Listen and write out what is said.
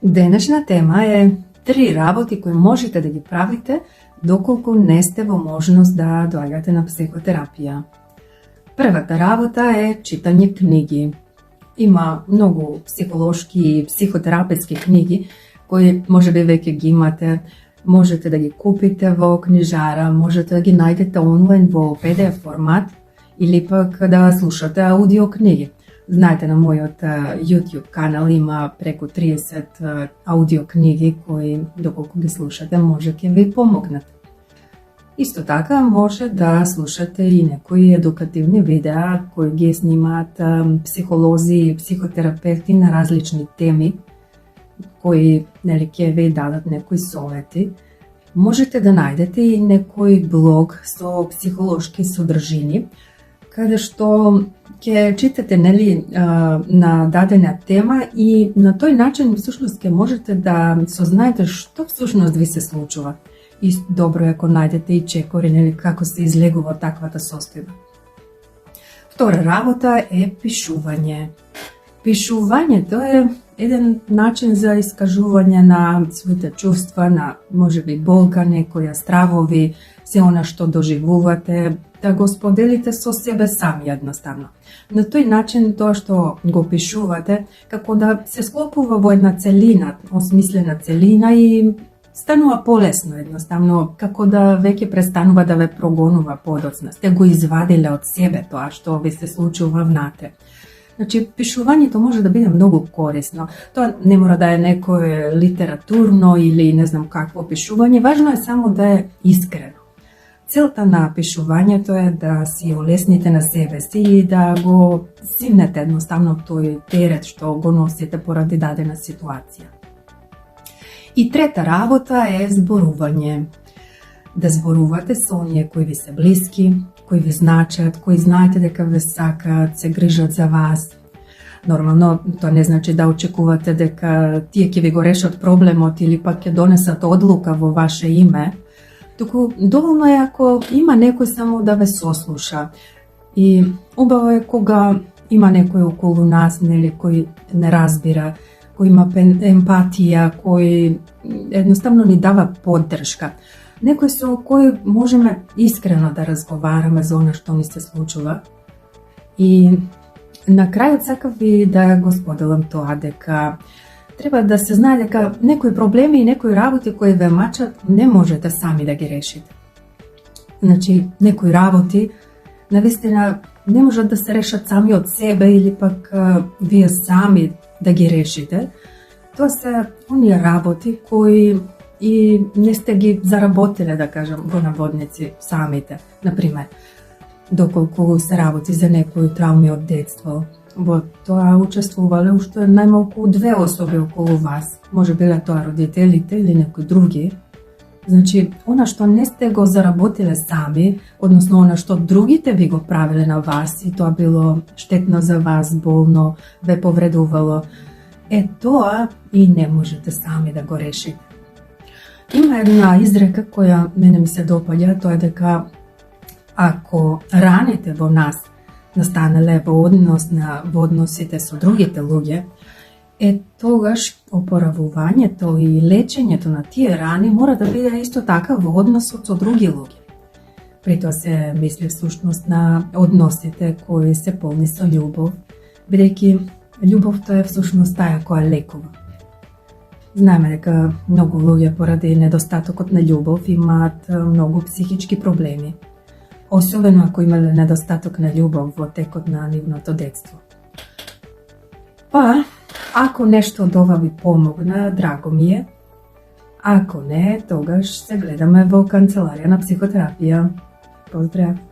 Денешна тема е 3 работи кои можете да ги правите доколку не сте во можност да доаѓате на психотерапија. Првата работа е читање книги. Има многу психолошки и психотерапевски книги кои можеби веќе ги имате, можете да ги купите во книжара, можете да ги најдете онлайн во PDF формат или пак да слушате аудиокниги. Знаете, на мојот YouTube канал има преку 30 аудиокниги кои, доколку ги слушате, може ќе ви помогнат. Исто така може да слушате и некои едукативни видеа кои ги снимаат психолози и психотерапевти на различни теми, кои ќе ви дадат некои совети. Можете да најдете и некој блог со психолошки содржини, каде што ќе читате на дадена тема и на тој начин всушност ќе можете да сознаете што всушност ви се случува. И добро е ако најдете и чекори како се излегува таквата состојба. Втора работа е пишување. Пишувањето е еден начин за искажување на своите чувства, на можеби болка, некоја стравови, се она што доживувате, да го споделите со себе сами едноставно. На тој начин тоа што го пишувате, како да се склопува во една целина, осмислена целина и станува полесно едноставно, како да веќе престанува да ве прогонува подоцна. Сте го извадиле од себе тоа што ви се случува внатре. Значи, пишувањето може да биде многу корисно. Тоа не мора да е некое литературно или не знам какво пишување, важно е само да е искрено. Целта на пишувањето е да си олесните на себе си и да го симнете едноставно тој терет што го носите поради дадена ситуација. И трета работа е зборување. Да зборувате со оние кои ви се блиски, кои ви значат, кои знаете дека ве сакаат, се грижат за вас. Нормално, тоа не значи да очекувате дека тие ќе ви го решат проблемот или пак ќе донесат одлука во ваше име, туку доволно е ако има некој само да ве сослуша. И убаво е кога има некој околу нас, кој не разбира, кој има емпатија, кој едноставно ни дава поддршка. Некој со кој можеме искрено да разговараме за она што ни се случува. И на крајот сакав ви да го споделам тоа дека треба да се знае дека некои проблеми и некои работи кои ве мачат не можете сами да ги решите. Значи, некои работи навистина не можат да се решат сами од себе или пак вие сами да ги решите. Тоа се оние работи кои и не сте ги заработиле, да кажам, во наводници самите. Например, доколку се работи за некои трауми од детство, во тоа учествувале уште најмалку 2 особи околу вас. Може биле тоа родителите или некои други. Значи, она што не сте го заработиле сами, односно она што другите ви го правиле на вас и тоа било штетно за вас, болно, ве повредувало, тоа и не можете сами да го решите. Има една изрека која мене ми се допаѓа, тоа е дека ако раните во нас настанале во односите со другите луѓе, тогаш опоравувањето и лечењето на тие рани мора да биде исто така во односот со други луѓе. При тоа се мисли всушност на односите кои се полни со љубов, бидејќи љубовта е всушност таа која лекува. Знаеме дека многу луѓе поради недостатокот на љубов имаат многу психички проблеми, особено ако имале недостаток на љубов во текот на нивното детство. Па, ако нешто од ова ви помогна, драго ми е. Ако не, тогаш се гледаме во канцеларија на психотерапија. Поздрав!